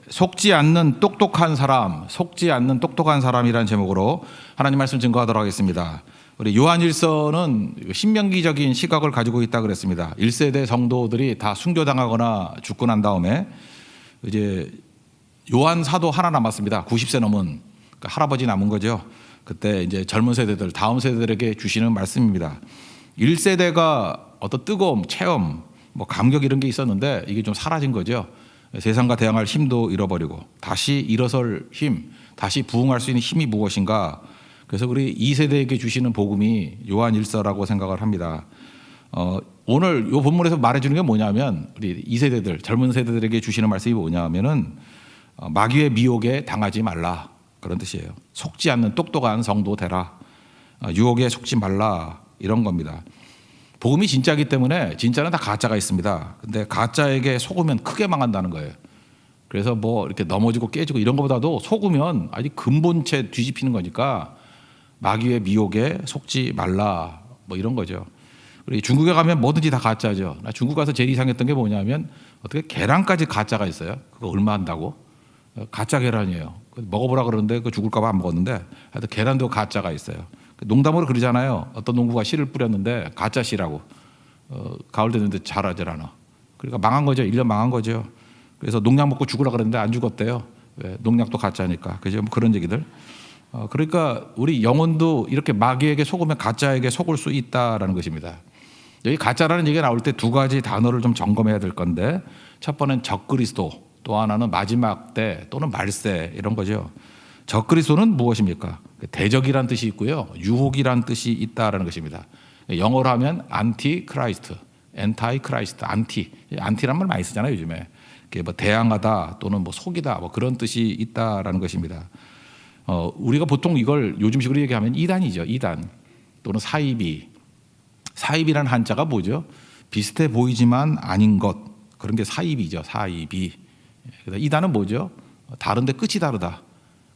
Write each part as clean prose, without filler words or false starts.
속지 않는 똑똑한 사람, 속지 않는 똑똑한 사람이라는 제목으로 하나님 말씀 증거하도록 하겠습니다. 우리 요한일서는 신명기적인 시각을 가지고 있다 그랬습니다. 1세대 성도들이 다 순교당하거나 죽고 난 다음에 이제 요한 사도 하나 남았습니다. 90세 넘은 할아버지 남은 거죠. 그때 이제 젊은 세대들, 다음 세대들에게 주시는 말씀입니다. 1세대가 어떤 뜨거움, 체험, 뭐 감격 이런 게 있었는데 이게 좀 사라진 거죠. 세상과 대항할 힘도 잃어버리고 다시 일어설 힘, 다시 부흥할 수 있는 힘이 무엇인가. 그래서 우리 2세대에게 주시는 복음이 요한일서라고 생각을 합니다. 오늘 이 본문에서 말해주는 게 뭐냐면 우리 2세대들, 젊은 세대들에게 주시는 말씀이 뭐냐면은 마귀의 미혹에 당하지 말라, 그런 뜻이에요. 속지 않는 똑똑한 성도 되라, 유혹에 속지 말라, 이런 겁니다. 복음이 진짜이기 때문에 진짜는 다 가짜가 있습니다. 근데 가짜에게 속으면 크게 망한다는 거예요. 그래서 뭐 이렇게 넘어지고 깨지고 이런 것보다도 속으면 아주 근본체 뒤집히는 거니까 마귀의 미혹에 속지 말라, 뭐 이런 거죠. 우리 중국에 가면 뭐든지 다 가짜죠. 나 중국 가서 제일 이상했던 게 뭐냐면 어떻게 계란까지 가짜가 있어요. 그거 얼마 한다고? 가짜 계란이에요. 먹어보라 그러는데 그 죽을까 봐 안 먹었는데 하여튼 계란도 가짜가 있어요. 농담으로 그러잖아요. 어떤 농부가 씨를 뿌렸는데 가짜 씨라고. 가을 됐는데 자라질 않아. 그러니까 망한 거죠. 1년 망한 거죠. 그래서 농약 먹고 죽으라 그랬는데 안 죽었대요. 왜? 농약도 가짜니까. 그죠? 뭐 그런 얘기들. 그러니까 우리 영혼도 이렇게 마귀에게 속으면 가짜에게 속을 수 있다라는 것입니다. 여기 가짜라는 얘기가 나올 때 두 가지 단어를 좀 점검해야 될 건데, 첫 번째는 적그리스도, 또 하나는 마지막 때 또는 말세, 이런 거죠. 적그리스도는 무엇입니까? 대적이란 뜻이 있고요, 유혹이란 뜻이 있다라는 것입니다. 영어로 하면 안티크라이스트, 엔타이크라이스트, 안티란 말 많이 쓰잖아요 요즘에. 뭐 대항하다 또는 뭐 속이다, 뭐 그런 뜻이 있다라는 것입니다. 우리가 보통 이걸 요즘식으로 얘기하면 이단이죠. 이단 또는 사이비. 사이비라는 한자가 뭐죠? 비슷해 보이지만 아닌 것, 그런 게 사이비죠. 사이비. 이단은 뭐죠? 다른데 끝이 다르다.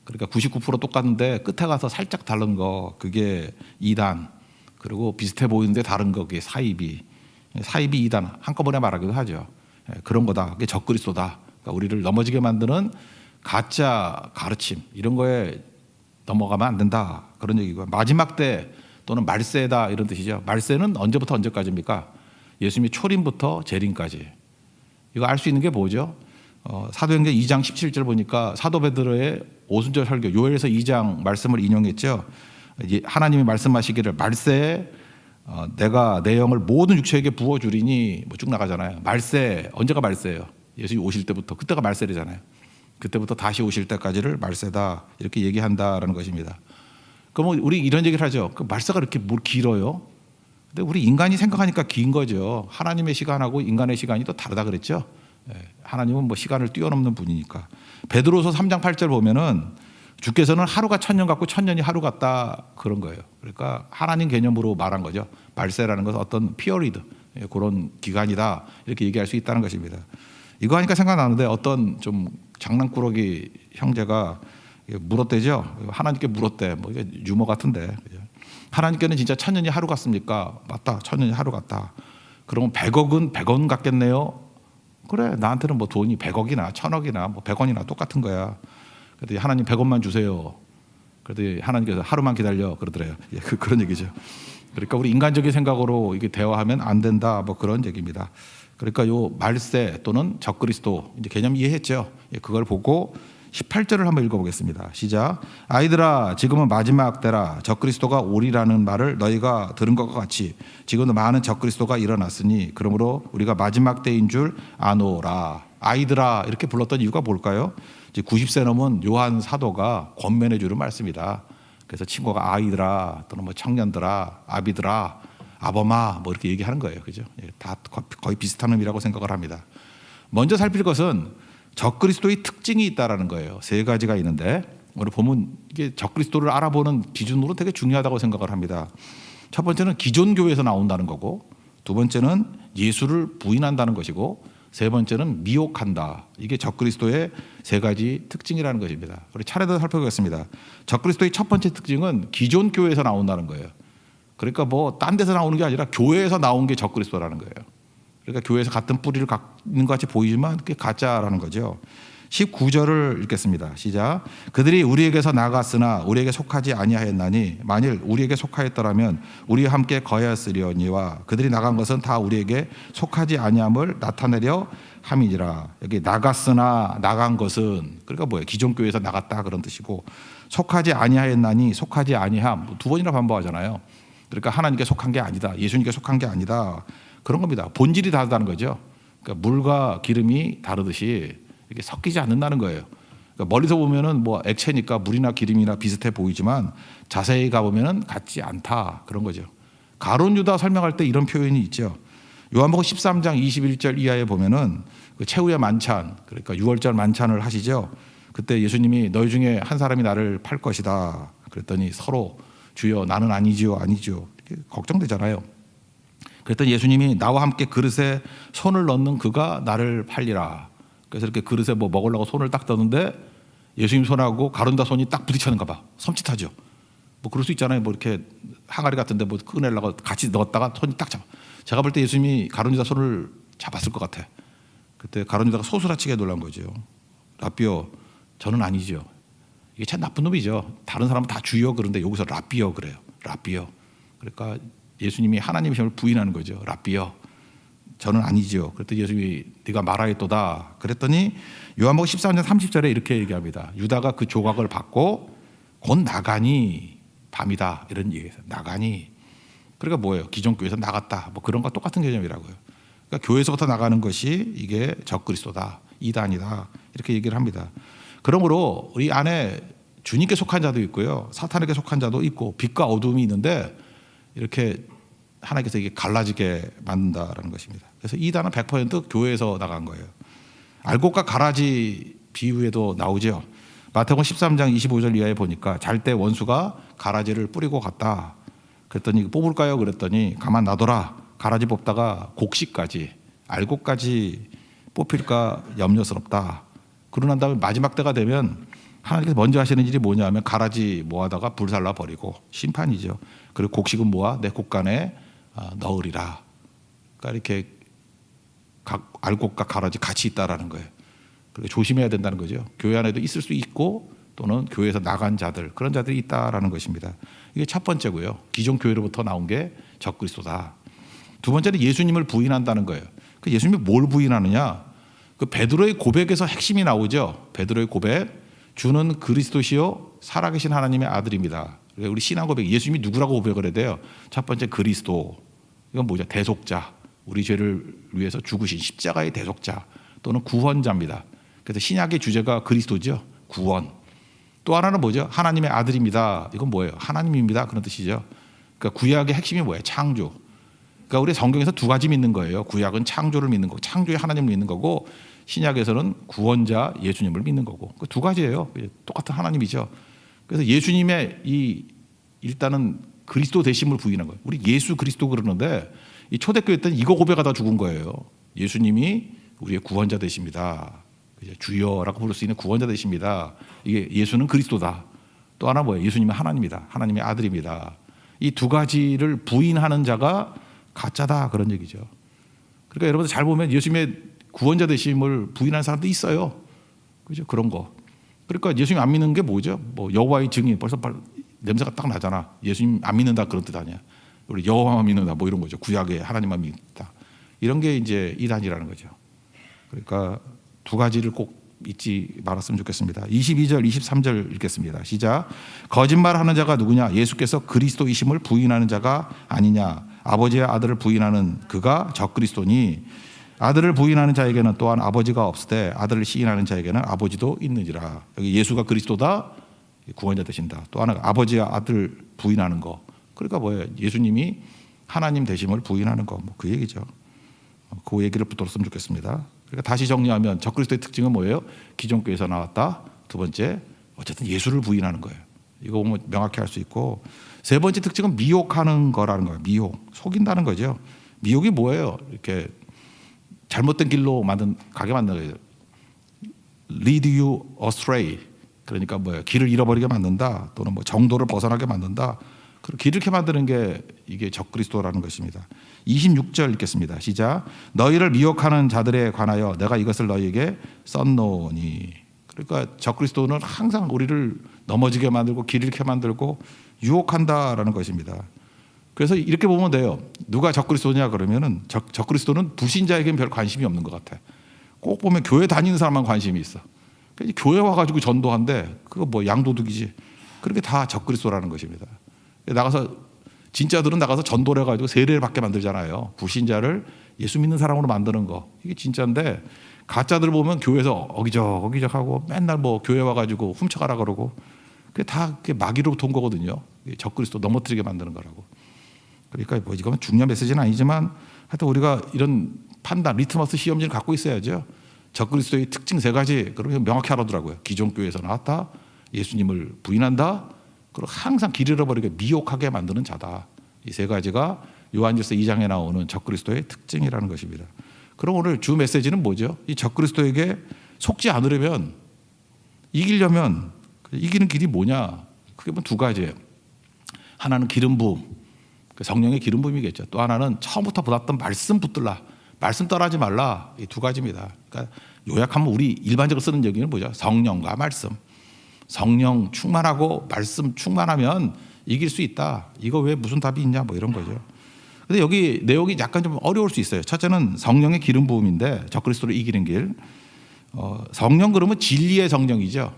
그러니까 99% 똑같은데 끝에 가서 살짝 다른 거, 그게 이단. 그리고 비슷해 보이는데 다른 거, 그게 사이비. 사이비, 이단 한꺼번에 말하기도 하죠. 그런 거다. 그게 적그리스도다. 그러니까 우리를 넘어지게 만드는 가짜 가르침, 이런 거에 넘어가면 안 된다, 그런 얘기고, 마지막 때 또는 말세다, 이런 뜻이죠. 말세는 언제부터 언제까지입니까? 예수님이 초림부터 재림까지. 이거 알 수 있는 게 뭐죠? 사도행전 2장 17절 보니까 사도 베드로의 오순절 설교, 요엘서 2장 말씀을 인용했죠. 하나님이 말씀하시기를 말세에 내가 내 영을 모든 육체에게 부어주리니, 뭐 쭉 나가잖아요. 말세, 언제가 말세예요? 예수님이 오실 때부터, 그때가 말세잖아요. 그때부터 다시 오실 때까지를 말세다, 이렇게 얘기한다라는 것입니다. 그럼 우리 이런 얘기를 하죠. 그 말세가 이렇게 뭘 길어요? 근데 우리 인간이 생각하니까 긴 거죠. 하나님의 시간하고 인간의 시간이 또 다르다 그랬죠. 하나님은 뭐 시간을 뛰어넘는 분이니까. 베드로서 3장 8절 보면은 주께서는 하루가 1000년 같고 1000년이 하루 같다, 그런 거예요. 그러니까 하나님 개념으로 말한 거죠. 말세라는 것은 어떤 피어리드, 그런 기간이다, 이렇게 얘기할 수 있다는 것입니다. 이거 하니까 생각나는데 어떤 좀 장난꾸러기 형제가 물었대죠. 하나님께 물었대. 뭐 이게 유머 같은데, 그죠? 하나님께는 진짜 1000년이 하루 같습니까? 맞다, 1000년이 하루 같다. 그러면 100억은 100원 같겠네요. 그래, 나한테는 뭐 돈이 100억이나 1000억이나 뭐 100원이나 똑같은 거야. 그랬더니 하나님 100원만 주세요. 그랬더니 하나님께서 하루만 기다려, 그러더래요. 그런 얘기죠. 그러니까 우리 인간적인 생각으로 이게 대화하면 안 된다, 뭐 그런 얘기입니다. 그러니까 요 말세 또는 적그리스도, 이제 개념 이해했죠? 그걸 보고 18절을 한번 읽어보겠습니다. 시작. 아이들아, 지금은 마지막 때라. 적그리스도가 오리라는 말을 너희가 들은 것과 같이 지금도 많은 적그리스도가 일어났으니 그러므로 우리가 마지막 때인 줄 아노라. 아이들아, 이렇게 불렀던 이유가 뭘까요? 이제 90세 넘은 요한 사도가 권면해 주는 말씀이다. 그래서 친구가 아이들아 또는 뭐 청년들아, 아비들아, 아범아, 뭐 이렇게 얘기하는 거예요. 그죠? 다 거의 비슷한 의미라고 생각을 합니다. 먼저 살필 것은 적그리스도의 특징이 있다라는 거예요. 세 가지가 있는데 오늘 보면 이게 적그리스도를 알아보는 기준으로 되게 중요하다고 생각을 합니다. 첫 번째는 기존 교회에서 나온다는 거고, 두 번째는 예수를 부인한다는 것이고, 세 번째는 미혹한다. 이게 적그리스도의 세 가지 특징이라는 것입니다. 우리 차례대로 살펴보겠습니다. 적그리스도의 첫 번째 특징은 기존 교회에서 나온다는 거예요. 그러니까 뭐 딴 데서 나오는 게 아니라 교회에서 나온 게 적그리스도라는 거예요. 그러니까 교회에서 같은 뿌리를 갖는 것 같이 보이지만 그게 가짜라는 거죠. 19절을 읽겠습니다. 시작. 그들이 우리에게서 나갔으나 우리에게 속하지 아니하였나니 만일 우리에게 속하였더라면 우리와 함께 거하였으려니와 그들이 나간 것은 다 우리에게 속하지 아니함을 나타내려 함이니라. 여기 나갔으나 나간 것은 그러니까 뭐예요? 기존 교회에서 나갔다 그런 뜻이고, 속하지 아니하였나니 속하지 아니함 두 번이나 반복하잖아요. 그러니까 하나님께 속한 게 아니다, 예수님께 속한 게 아니다, 그런 겁니다. 본질이 다르다는 거죠. 그러니까 물과 기름이 다르듯이 이게 섞이지 않는다는 거예요. 그러니까 멀리서 보면은 뭐 액체니까 물이나 기름이나 비슷해 보이지만 자세히 가보면은 같지 않다, 그런 거죠. 가룟 유다 설명할 때 이런 표현이 있죠. 요한복음 13장 21절 이하에 보면은 그 최후의 만찬, 그러니까 6월절 만찬을 하시죠. 그때 예수님이 너희 중에 한 사람이 나를 팔 것이다 그랬더니 서로 주여 나는 아니지요 아니지요 이렇게 걱정되잖아요. 그랬더니 예수님이 나와 함께 그릇에 손을 넣는 그가 나를 팔리라. 그래서 이렇게 그릇에 뭐 먹으려고 손을 딱 넣는데 예수님 손하고 가룟 유다 손이 딱 부딪혔는가 봐. 섬찟하죠. 뭐 그럴 수 있잖아요. 뭐 이렇게 항아리 같은데 뭐 꺼내려고 같이 넣었다가 손이 딱 잡아. 제가 볼 때 예수님이 가룟 유다 손을 잡았을 것 같아. 그때 가룟 유다가 소스라치게 놀란 거죠. 라비어, 저는 아니죠. 이게 참 나쁜 놈이죠. 다른 사람은 다 주여 그런데 여기서 라비어 그래요. 라비어. 그러니까 예수님이 하나님의 힘을 부인하는 거죠. 라비어, 저는 아니지요. 그랬더니 예수님이 네가 말하였도다. 그랬더니 요한복음 14장 30절에 이렇게 얘기합니다. 유다가 그 조각을 받고 곧 나가니 밤이다 이런 얘기예요. 나가니. 그러니까 뭐예요? 기존 교회에서 나갔다. 뭐 그런 거 똑같은 개념이라고요. 그러니까 교회에서부터 나가는 것이 이게 적그리스도다, 이단이다 이렇게 얘기를 합니다. 그러므로 우리 안에 주님께 속한 자도 있고요, 사탄에게 속한 자도 있고 빛과 어둠이 있는데 이렇게 하나님께서 이게 갈라지게 만든다라는 것입니다. 그래서 이단은 100% 교회에서 나간 거예요. 알곡과 가라지 비유에도 나오죠. 마태복음 13장 25절 이하에 보니까 잘 때 원수가 가라지를 뿌리고 갔다. 그랬더니 뽑을까요? 그랬더니 가만 놔둬라. 가라지 뽑다가 곡식까지 알곡까지 뽑힐까 염려스럽다. 그러고 난 다음에 마지막 때가 되면 하나님께서 먼저 하시는 일이 뭐냐 하면 가라지 모아다가 불살라 버리고 심판이죠. 그리고 곡식은 모아 내 곡간에 넣으리라. 그러니까 이렇게 알곡과 가라지 같이 있다라는 거예요. 그리고 조심해야 된다는 거죠. 교회 안에도 있을 수 있고 또는 교회에서 나간 자들, 그런 자들이 있다라는 것입니다. 이게 첫 번째고요. 기존 교회로부터 나온 게 적그리스도다. 두 번째는 예수님을 부인한다는 거예요. 그 예수님이 뭘 부인하느냐? 그 베드로의 고백에서 핵심이 나오죠. 베드로의 고백, 주는 그리스도시요 살아계신 하나님의 아들입니다. 우리 신앙 고백, 예수님이 누구라고 고백을 해야 돼요? 첫 번째 그리스도. 이건 뭐죠? 대속자. 우리 죄를 위해서 죽으신 십자가의 대속자 또는 구원자입니다. 그래서 신약의 주제가 그리스도죠. 구원. 또 하나는 뭐죠? 하나님의 아들입니다. 이건 뭐예요? 하나님입니다. 그런 뜻이죠. 그러니까 구약의 핵심이 뭐예요? 창조. 그러니까 우리 성경에서 두 가지 믿는 거예요. 구약은 창조를 믿는 거고, 창조의 하나님을 믿는 거고, 신약에서는 구원자 예수님을 믿는 거고, 그 두 가지예요. 똑같은 하나님이죠. 그래서 예수님의 이 일단은 그리스도 되심을 부인한 거예요. 우리 예수 그리스도 그러는데 이 초대교회 때는 이거 고백하다 죽은 거예요. 예수님이 우리의 구원자 되십니다. 주여라고 부를 수 있는 구원자 되십니다. 이게 예수는 그리스도다. 또 하나 뭐예요? 예수님은 하나님이다. 하나님의 아들입니다. 이 두 가지를 부인하는 자가 가짜다, 그런 얘기죠. 그러니까 여러분들 잘 보면 예수님의 구원자 되심을 부인하는 사람도 있어요. 그죠? 그런 거. 그러니까 예수님 안 믿는 게 뭐죠? 뭐 여호와의 증인, 벌써 냄새가 딱 나잖아. 예수님 안 믿는다 그런 뜻 아니야. 우리 여호와만 믿는다 뭐 이런 거죠. 구약에 하나님만 믿다. 이런 게 이제 이단이라는 거죠. 그러니까 두 가지를 꼭 잊지 말았으면 좋겠습니다. 22절, 23절 읽겠습니다. 시작. 거짓말하는 자가 누구냐? 예수께서 그리스도이심을 부인하는 자가 아니냐? 아버지의 아들을 부인하는 그가 적그리스도니 아들을 부인하는 자에게는 또한 아버지가 없으되 아들을 시인하는 자에게는 아버지도 있느니라. 여기 예수가 그리스도다, 구원자 되신다. 또 하나가 아버지와 아들 부인하는 거. 그러니까 뭐예요? 예수님이 하나님 되심을 부인하는 거. 뭐 그 얘기죠. 그 얘기를 붙들었으면 좋겠습니다. 그러니까 다시 정리하면 적그리스도의 특징은 뭐예요? 기존 교회에서 나왔다. 두 번째, 어쨌든 예수를 부인하는 거예요. 이거 보면 명확히 할 수 있고, 세 번째 특징은 미혹하는 거라는 거예요. 미혹, 속인다는 거죠. 미혹이 뭐예요? 이렇게 잘못된 길로 가게 만드는 거예요. Lead you astray. 그러니까 뭐예요? 길을 잃어버리게 만든다. 또는 뭐 정도를 벗어나게 만든다. 길을 이렇게 만드는 게 이게 적그리스도라는 것입니다. 26절 읽겠습니다. 시작. 너희를 미혹하는 자들에 관하여 내가 이것을 너희에게 썼노니. 그러니까 적그리스도는 항상 우리를 넘어지게 만들고 길 잃게 만들고 유혹한다라는 것입니다. 그래서 이렇게 보면 돼요. 누가 적그리스도냐 그러면은 적그리스도는 불신자에게는 별 관심이 없는 것 같아. 꼭 보면 교회 다니는 사람만 관심이 있어. 교회 와가지고 전도한대. 그거 뭐 양도둑이지. 그렇게 다 적그리스도라는 것입니다. 나가서 진짜들은 나가서 전도를 해가지고 세례를 받게 만들잖아요. 불신자를 예수 믿는 사람으로 만드는 거. 이게 진짜인데 가짜들 보면 교회에서 어기적하고 맨날 뭐 교회 와가지고 훔쳐가라 그러고 그게 다 마귀로부터 온 거거든요. 적그리스도 넘어뜨리게 만드는 거라고. 그러니까 뭐 이건 중요한 메시지는 아니지만 하여튼 우리가 이런 판단, 리트머스 시험지를 갖고 있어야죠. 적그리스도의 특징 3가지 그러면 명확히 알아두라고요. 기존 교회에서 나왔다, 예수님을 부인한다, 그리고 항상 길 잃어버리게 미혹하게 만드는 자다. 이 3가지가 요한일서 2장에 나오는 적그리스도의 특징이라는 것입니다. 그럼 오늘 주 메시지는 뭐죠? 이 적그리스도에게 속지 않으려면, 이기려면 이기는 길이 뭐냐? 그게 뭐 2가지예요. 하나는 기름 부음, 성령의 기름 부음이겠죠. 또 하나는 처음부터 받았던 말씀 붙들라, 말씀 떠나지 말라. 이 2가지입니다. 그러니까 요약하면 우리 일반적으로 쓰는 얘기는 뭐죠? 성령과 말씀. 성령 충만하고 말씀 충만하면 이길 수 있다. 이거 왜 무슨 답이 있냐? 뭐 이런 거죠. 근데 여기 내용이 약간 좀 어려울 수 있어요. 첫째는 성령의 기름 부음인데 적그리스도를 이기는 길. 성령 그러면 진리의 성령이죠.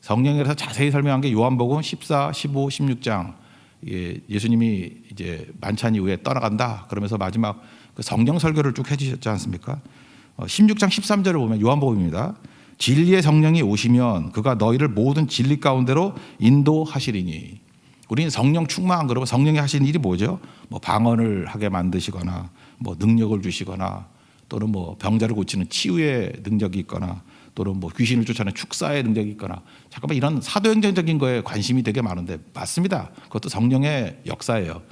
성령에 대해서 자세히 설명한 게 요한복음 14, 15, 16장. 예수님이 이제 만찬 이후에 떠나간다. 그러면서 마지막 그 성령 설교를 쭉 해주셨지 않습니까? 16장 13절을 보면 요한복음입니다. 진리의 성령이 오시면 그가 너희를 모든 진리 가운데로 인도하시리니. 우리는 성령 충만한 그러면 성령이 하시는 일이 뭐죠? 뭐 방언을 하게 만드시거나 뭐 능력을 주시거나 또는 뭐 병자를 고치는 치유의 능력이 있거나 또는 뭐 귀신을 쫓아내는 축사의 능력이 있거나 잠깐만 이런 사도행전적인 거에 관심이 되게 많은데 맞습니다. 그것도 성령의 역사예요.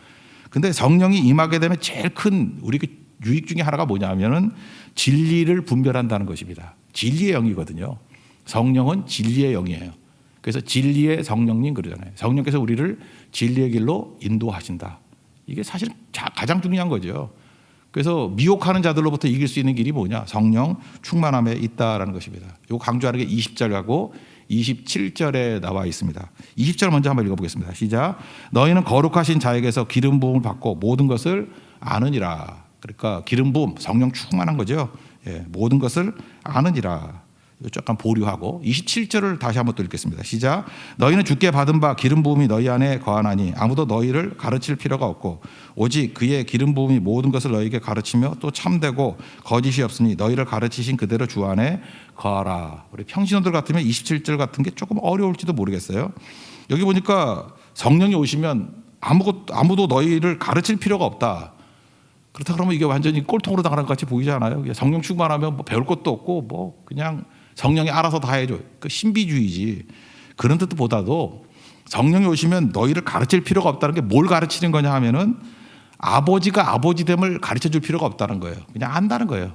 근데 성령이 임하게 되면 제일 큰 우리 그 유익 중에 하나가 뭐냐면은 진리를 분별한다는 것입니다. 진리의 영이거든요. 성령은 진리의 영이에요. 그래서 진리의 성령님 그러잖아요. 성령께서 우리를 진리의 길로 인도하신다. 이게 사실 가장 중요한 거죠. 그래서 미혹하는 자들로부터 이길 수 있는 길이 뭐냐? 성령 충만함에 있다라는 것입니다. 이거 강조하는 게 20절하고 27절에 나와 있습니다. 20절 먼저 한번 읽어보겠습니다. 시작. 너희는 거룩하신 자에게서 기름 부음을 받고 모든 것을 아느니라. 그러니까 기름 부음, 성령 충만한 거죠. 모든 것을 아느니라. 약간 보류하고 27절을 다시 한번 또 읽겠습니다. 시작. 너희는 주께 받은 바 기름 부음이 너희 안에 거하나니 아무도 너희를 가르칠 필요가 없고 오직 그의 기름 부음이 모든 것을 너희에게 가르치며 또 참되고 거짓이 없으니 너희를 가르치신 그대로 주 안에 거하라. 우리 평신호들 같으면 27절 같은 게 조금 어려울지도 모르겠어요. 여기 보니까 성령이 오시면 아무도 너희를 가르칠 필요가 없다. 그렇다 그러면 이게 완전히 꼴통으로 당하는 것 같이 보이지 않아요? 성령 충만하면 뭐 배울 것도 없고 뭐 그냥 성령이 알아서 다 해줘. 그 신비주의지. 그런 뜻보다도 성령이 오시면 너희를 가르칠 필요가 없다는 게 뭘 가르치는 거냐 하면은 아버지가 아버지됨을 가르쳐 줄 필요가 없다는 거예요. 그냥 안다는 거예요.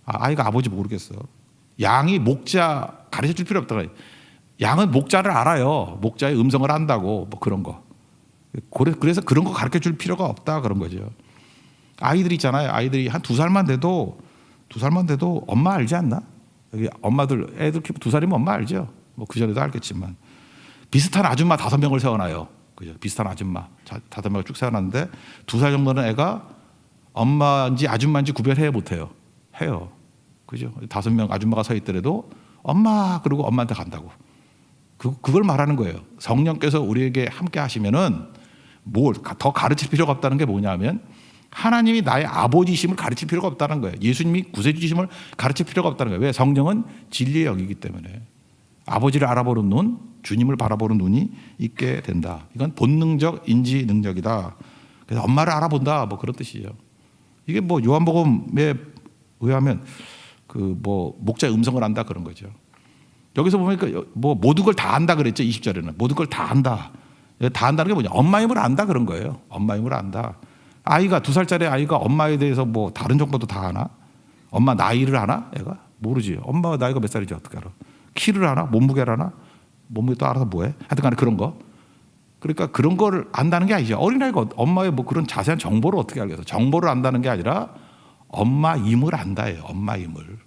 아이가 아버지 모르겠어. 양이 목자 가르쳐 줄 필요 없다는 거예요. 양은 목자를 알아요. 목자의 음성을 안다고 뭐 그런 거. 그래서 그런 거 가르쳐 줄 필요가 없다 그런 거죠. 아이들 있잖아요. 아이들이 한 2살만 돼도 엄마 알지 않나? 여기 엄마들 애들 키우면 2살이면 엄마 알죠. 뭐 그 전에도 알겠지만 비슷한 아줌마 5명을 세워놔요. 그죠? 비슷한 아줌마 5명을 쭉 세워놨는데 2살 정도는 애가 엄마인지 아줌마인지 구별해 못해요. 해요. 그죠? 5명 아줌마가 서 있더라도 엄마 그러고 엄마한테 간다고. 그걸 말하는 거예요. 성령께서 우리에게 함께 하시면은 뭘 더 가르칠 필요가 없다는 게 뭐냐면 하나님이 나의 아버지심을 가르칠 필요가 없다는 거예요. 예수님이 구세주심을 가르칠 필요가 없다는 거예요. 왜? 성령은 진리의 영이기 때문에. 아버지를 알아보는 눈, 주님을 바라보는 눈이 있게 된다. 이건 본능적 인지 능력이다. 그래서 엄마를 알아본다. 뭐 그런 뜻이죠. 이게 뭐 요한복음에 의하면 그 뭐 목자의 음성을 안다 그런 거죠. 여기서 보니까 뭐 모든 걸 다 안다 그랬죠. 20절에는 모든 걸 다 안다. 다 안다는 게 뭐냐? 엄마 힘을 안다 그런 거예요. 엄마 힘을 안다. 아이가 2살짜리 아이가 엄마에 대해서 뭐 다른 정보도 다 아나? 엄마 나이를 아나? 애가? 모르지. 엄마 나이가 몇 살인지 어떻게 알아? 키를 아나? 몸무게를 아나? 몸무게 또 알아서 뭐해? 하여튼 간에 그런 거. 그러니까 그런 거를 안다는 게 아니죠. 어린아이가 엄마의 뭐 그런 자세한 정보를 어떻게 알겠어? 정보를 안다는 게 아니라 엄마 힘을 안다예요. 엄마 힘을.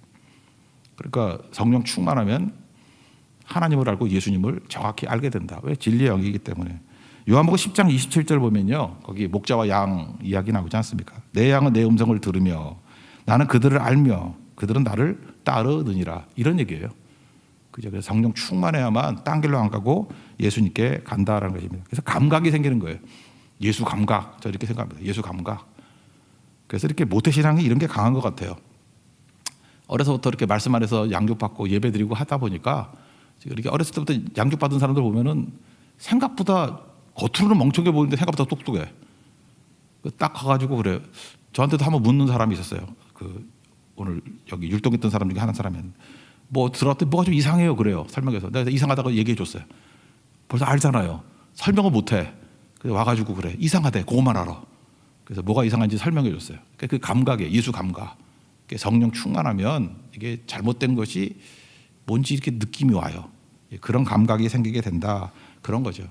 그러니까 성령 충만하면 하나님을 알고 예수님을 정확히 알게 된다. 왜? 진리의 영이기 때문에. 요한복음 10장 27절 보면요, 거기 목자와 양 이야기 나오지 않습니까? 내 양은 내 음성을 들으며 나는 그들을 알며 그들은 나를 따르느니라. 이런 얘기예요. 그죠? 그래서 성령 충만해야만 딴 길로 안 가고 예수님께 간다라는 것입니다. 그래서 감각이 생기는 거예요. 예수 감각. 저 이렇게 생각합니다. 예수 감각. 그래서 이렇게 모태신앙이 이런 게 강한 것 같아요. 어려서부터 이렇게 말씀 안에서 양육받고 예배드리고 하다 보니까 이렇게 어렸을 때부터 양육받은 사람들 보면은 생각보다 겉으로는 멍청해 보이는데 생각보다 똑똑해. 딱 가가지고 그래. 저한테도 한번 묻는 사람이 있었어요. 오늘 여기 율동했던 사람 중에 한 사람이었는데 뭐 들었더니 뭐가 좀 이상해요. 그래요. 설명해서 내가 이상하다고 얘기해 줬어요. 벌써 알잖아요. 설명을 못해. 그래서 와가지고 그래. 이상하대. 그것만 알아. 그래서 뭐가 이상한지 설명해 줬어요. 그 감각이에요. 예수 감각. 성령 충만하면 이게 잘못된 것이 뭔지 이렇게 느낌이 와요. 그런 감각이 생기게 된다. 그런 거죠.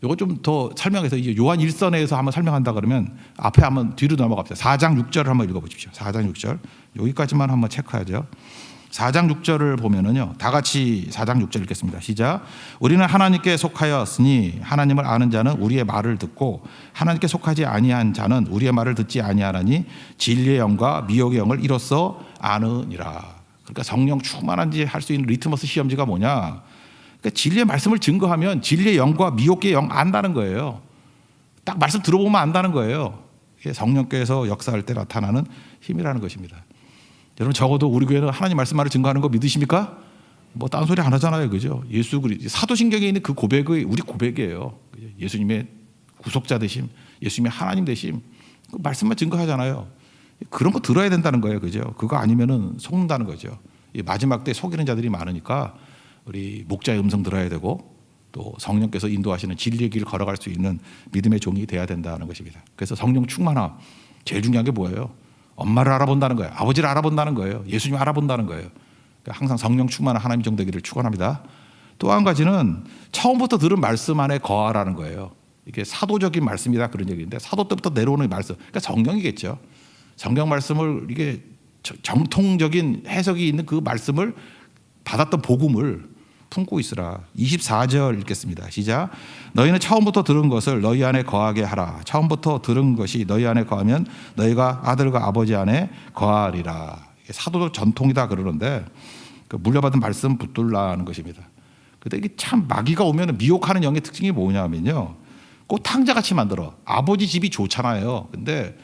이거 좀 더 설명해서 이제 요한 1서에서 한번 설명한다 그러면 앞에 한번 뒤로 넘어갑시다. 4장 6절을 한번 읽어보십시오. 4장 6절. 여기까지만 한번 체크하죠. 4장 6절을 보면은요, 다 같이 4장 6절 읽겠습니다. 시작. 우리는 하나님께 속하였으니 하나님을 아는 자는 우리의 말을 듣고 하나님께 속하지 아니한 자는 우리의 말을 듣지 아니하나니 진리의 영과 미혹의 영을 이로써 아느니라. 그러니까 성령 충만한지 할 수 있는 리트머스 시험지가 뭐냐? 그러니까 진리의 말씀을 증거하면 진리의 영과 미혹의 영 안다는 거예요. 딱 말씀 들어보면 안다는 거예요. 이게 성령께서 역사할 때 나타나는 힘이라는 것입니다. 여러분 적어도 우리 교회는 하나님 말씀만을 증거하는 거 믿으십니까? 뭐 딴소리 안 하잖아요. 그죠? 예수 그리스도 사도신경에 있는 그 고백이 우리 고백이에요. 예수님의 구속자 되심, 예수님의 하나님 되심, 그 말씀만 증거하잖아요. 그런 거 들어야 된다는 거예요. 그죠? 그거 아니면은 속는다는 거죠. 마지막 때 속이는 자들이 많으니까 우리 목자의 음성 들어야 되고 또 성령께서 인도하시는 진리의 길을 걸어갈 수 있는 믿음의 종이 돼야 된다는 것입니다. 그래서 성령 충만함 제일 중요한 게 뭐예요? 엄마를 알아본다는 거예요. 아버지를 알아본다는 거예요. 예수님 알아본다는 거예요. 그러니까 항상 성령 충만한 하나님 종 되기를 축원합니다. 또 한 가지는 처음부터 들은 말씀 안에 거하라는 거예요. 이게 사도적인 말씀이다 그런 얘기인데 사도 때부터 내려오는 말씀. 그러니까 성경이겠죠. 성경 말씀을 이게 정통적인 해석이 있는 그 말씀을 받았던 복음을 품고 있으라. 24절 읽겠습니다. 시작. 너희는 처음부터 들은 것을 너희 안에 거하게 하라. 처음부터 들은 것이 너희 안에 거하면 너희가 아들과 아버지 안에 거하리라. 사도적 전통이다 그러는데 물려받은 말씀 붙들라는 것입니다. 근데 이게 참 마귀가 오면 미혹하는 영의 특징이 뭐냐면요, 꼭 탕자같이 만들어. 아버지 집이 좋잖아요. 근데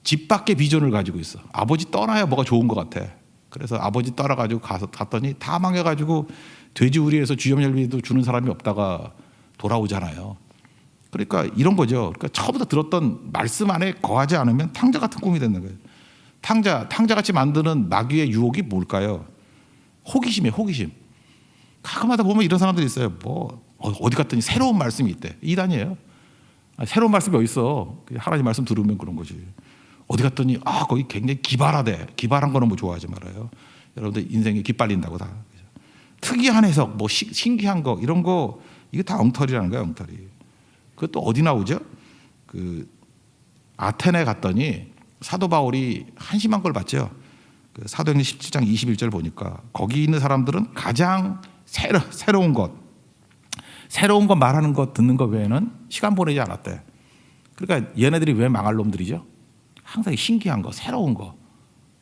집 밖에 비전을 가지고 있어. 아버지 떠나야 뭐가 좋은 것 같아. 그래서 아버지 따라가지고 갔더니 다 망해가지고 돼지우리에서 주염열매도 주는 사람이 없다가 돌아오잖아요. 그러니까 이런 거죠. 그러니까 처음부터 들었던 말씀 안에 거하지 않으면 탕자 같은 꿈이 되는 거예요. 탕자같이 만드는 마귀의 유혹이 뭘까요? 호기심이에요. 호기심. 가끔마다 보면 이런 사람들이 있어요. 뭐 어디 갔더니 새로운 말씀이 있대. 이단이에요. 새로운 말씀이 어디 있어? 하나님 말씀 들으면 그런 거지. 어디 갔더니 거기 굉장히 기발하대. 기발한 거는 뭐 좋아하지 말아요. 여러분들 인생이 기빨린다고 다. 특이한 해석, 뭐 신기한 거 이런 거 이게 다 엉터리라는 거야, 엉터리. 그것도 어디 나오죠? 그 아테네 갔더니 사도 바울이 한심한 걸 봤죠. 그 사도행전 17장 21절 보니까 거기 있는 사람들은 가장 새로운 것 말하는 것 듣는 것 외에는 시간 보내지 않았대. 그러니까 얘네들이 왜 망할 놈들이죠? 항상 신기한 거, 새로운 거,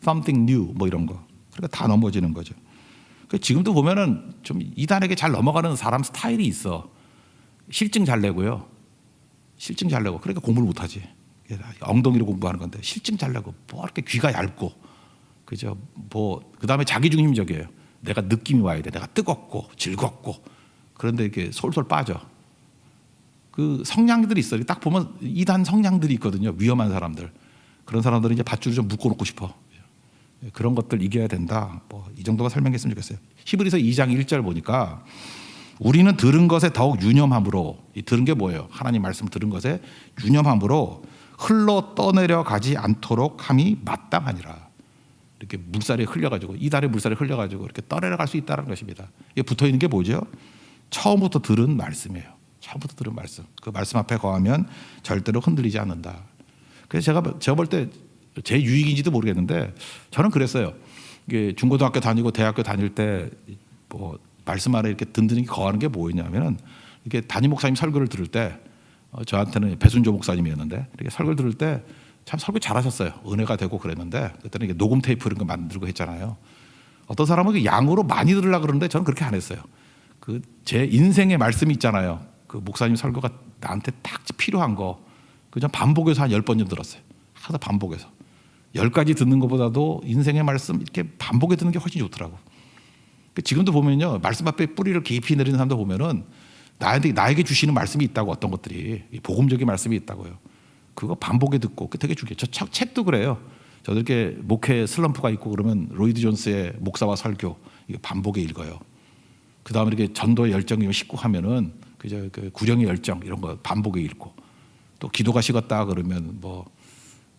something new 뭐 이런 거. 그러니까 다 넘어지는 거죠. 지금도 보면은 좀 이단에게 잘 넘어가는 사람 스타일이 있어. 실증 잘 내고요. 실증 잘 내고. 그러니까 공부를 못 하지. 엉덩이로 공부하는 건데 실증 잘 내고 뭐 이렇게 귀가 얇고, 그죠? 뭐 그다음에 자기 중심적이에요. 내가 느낌이 와야 돼. 내가 뜨겁고 즐겁고. 그런데 이렇게 솔솔 빠져. 그 성향들이 있어요. 딱 보면 이단 성향들이 있거든요. 위험한 사람들. 그런 사람들은 이제 밧줄을 좀 묶어놓고 싶어. 그런 것들 이겨야 된다. 뭐 이 정도만 설명했으면 좋겠어요. 히브리서 2장 1절 보니까 우리는 들은 것에 더욱 유념함으로, 이 들은 게 뭐예요? 하나님 말씀 들은 것에 유념함으로 흘러 떠내려 가지 않도록 함이 마땅하니라. 이렇게 물살이 흘려가지고, 이달의 물살이 흘려가지고 이렇게 떠내려갈 수 있다는 것입니다. 이게 붙어 있는 게 뭐죠? 처음부터 들은 말씀이에요. 처음부터 들은 말씀. 그 말씀 앞에 거하면 절대로 흔들리지 않는다. 그래서 제가 볼 때 제 유익인지도 모르겠는데 저는 그랬어요. 이게 중고등학교 다니고 대학교 다닐 때 뭐 말씀 안에 이렇게 든든히 거하는 게 뭐였냐면은 이렇게 담임 목사님 설교를 들을 때 저한테는 배순조 목사님이었는데 이렇게 설교를 들을 때 참 설교 잘하셨어요. 은혜가 되고 그랬는데 그때는 이게 녹음 테이프 이런 거 만들고 했잖아요. 어떤 사람은 양으로 많이 들으려고 그러는데 저는 그렇게 안 했어요. 그 제 인생의 말씀이 있잖아요. 그 목사님 설교가 나한테 딱 필요한 거 그냥 반복해서 한 10번 좀 들었어요. 하다 반복해서 10가지 듣는 것보다도 인생의 말씀 이렇게 반복해 듣는 게 훨씬 좋더라고. 지금도 보면요, 말씀 앞에 뿌리를 깊이 내리는 사람도 보면은 나에게 주시는 말씀이 있다고, 어떤 것들이 복음적인 말씀이 있다고요. 그거 반복해 듣고 되게 중요해요. 저 책도 그래요. 저도 이렇게 목회 슬럼프가 있고 그러면 로이드 존스의 목사와 설교 이거 반복해 읽어요. 그 다음에 이렇게 전도의 열정이 식고 하면은 그 구령의 열정 이런 거 반복해 읽고, 또 기도가 식었다 그러면 뭐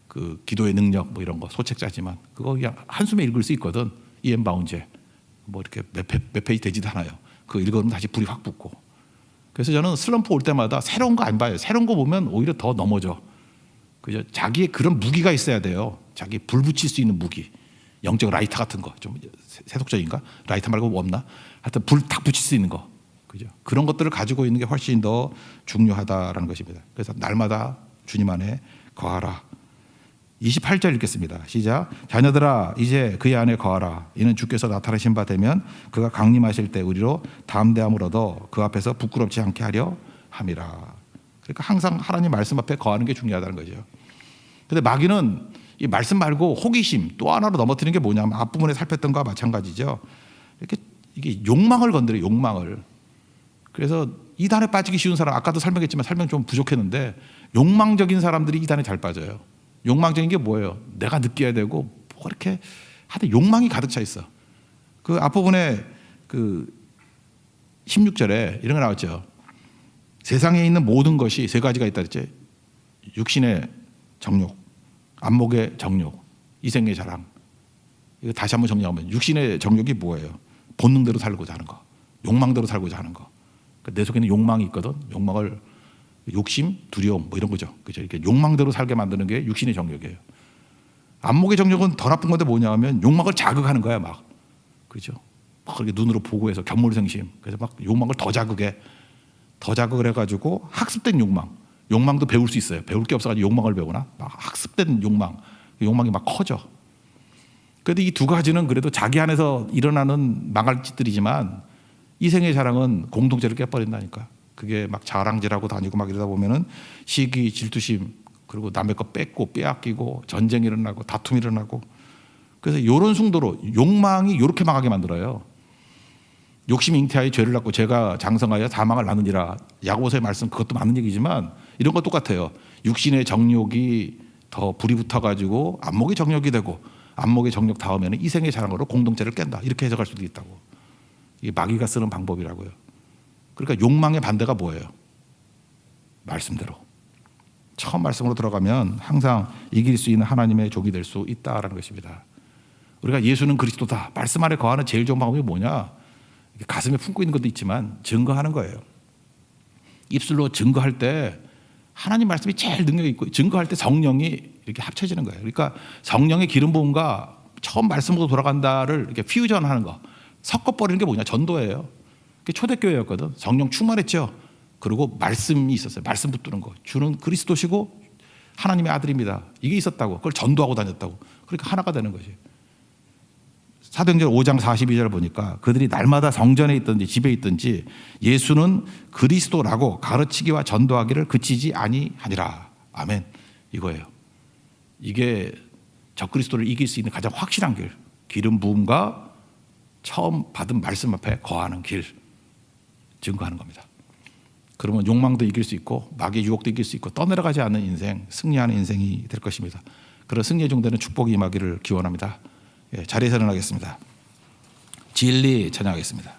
그 기도의 능력 뭐 이런 거 소책자지만 그거 그냥 한숨에 읽을 수 있거든. 이엠 바운제 뭐 이렇게 몇 페이지 되지도 않아요. 그거 읽으면 다시 불이 확 붙고. 그래서 저는 슬럼프 올 때마다 새로운 거 안 봐요. 새로운 거 보면 오히려 더 넘어져. 그죠? 자기의 그런 무기가 있어야 돼요. 자기 불 붙일 수 있는 무기. 영적 라이터 같은 거. 좀 세속적인가? 라이터 말고 뭐 없나? 하여튼 불 탁 붙일 수 있는 거. 그죠? 그런 것들을 가지고 있는 게 훨씬 더 중요하다라는 것입니다. 그래서 날마다 주님 안에 거하라. 28절 읽겠습니다. 시작. 자녀들아 이제 그의 안에 거하라. 이는 주께서 나타나신 바 되면 그가 강림하실 때 우리로 담대함을 얻어 그 앞에서 부끄럽지 않게 하려 함이라. 그러니까 항상 하나님 말씀 앞에 거하는 게 중요하다는 거죠. 근데 마귀는 이 말씀 말고 호기심 또 하나로 넘어뜨리는 게 뭐냐면 앞부분에 살폈던 거와 마찬가지죠. 이게 욕망을 건드려요. 욕망을. 그래서 이단에 빠지기 쉬운 사람, 아까도 설명했지만 설명 좀 부족했는데 욕망적인 사람들이 이단에 잘 빠져요. 욕망적인 게 뭐예요? 내가 느껴야 되고 뭐 이렇게 하여튼 욕망이 가득 차 있어. 그 앞부분에 그 16절에 이런 거 나왔죠. 세상에 있는 모든 것이 세 가지가 있다 그랬지. 육신의 정욕, 안목의 정욕, 이생의 자랑. 이거 다시 한번 정리하면 육신의 정욕이 뭐예요? 본능대로 살고자 하는 거, 욕망대로 살고자 하는 거. 내 속에는 욕망이 있거든. 욕망을 욕심, 두려움 뭐 이런 거죠. 그죠? 이렇게 욕망대로 살게 만드는 게 육신의 정욕이에요. 안목의 정욕은 더 나쁜 건데 뭐냐면 욕망을 자극하는 거야 막. 그죠? 막 그렇게 눈으로 보고 해서 견물생심. 그래서 막 욕망을 더 자극을 해가지고 학습된 욕망. 욕망도 배울 수 있어요. 배울 게 없어가지고 욕망을 배우나? 막 학습된 욕망. 욕망이 막 커져. 그런데 이 두 가지는 그래도 자기 안에서 일어나는 망할 짓들이지만 이생의 자랑은 공동체를 깨버린다니까. 그게 막 자랑질하고 다니고 막 이러다 보면은 시기, 질투심, 그리고 남의 거 뺏고 빼앗기고 전쟁이 일어나고 다툼이 일어나고. 그래서 이런 숭도로 욕망이 이렇게 망하게 만들어요. 욕심 잉태하여 죄를 낳고 죄가 장성하여 사망을 낳느니라. 야고보서의 말씀 그것도 맞는 얘기지만 이런 거 똑같아요. 육신의 정욕이 더 불이 붙어가지고 안목의 정욕이 되고 안목의 정욕 다음에는 이생의 자랑으로 공동체를 깬다. 이렇게 해석할 수도 있다고. 이게 마귀가 쓰는 방법이라고요. 그러니까 욕망의 반대가 뭐예요? 말씀대로. 처음 말씀으로 들어가면 항상 이길 수 있는 하나님의 종이 될 수 있다라는 것입니다. 우리가 예수는 그리스도다. 말씀 안에 거하는 제일 좋은 방법이 뭐냐? 가슴에 품고 있는 것도 있지만 증거하는 거예요. 입술로 증거할 때 하나님 말씀이 제일 능력이 있고 증거할 때 성령이 이렇게 합쳐지는 거예요. 그러니까 성령의 기름 부음과 처음 말씀으로 돌아간다를 이렇게 퓨전하는 거. 섞어버리는 게 뭐냐? 전도예요. 초대교회였거든. 성령 충만했죠. 그리고 말씀이 있었어요. 말씀 붙드는 거. 주는 그리스도시고 하나님의 아들입니다. 이게 있었다고. 그걸 전도하고 다녔다고. 그러니까 하나가 되는 거지. 사도행전 5장 42절 보니까 그들이 날마다 성전에 있든지 집에 있든지 예수는 그리스도라고 가르치기와 전도하기를 그치지 아니하니라. 아멘. 이거예요. 이게 적그리스도를 이길 수 있는 가장 확실한 길. 기름 부음과 처음 받은 말씀 앞에 거하는 길. 증거하는 겁니다. 그러면 욕망도 이길 수 있고 마귀의 유혹도 이길 수 있고 떠내려가지 않는 인생, 승리하는 인생이 될 것입니다. 그런 승리에 종되는 축복이 임하기를 기원합니다. 자리에서 일어나겠습니다. 진리 찬양하겠습니다.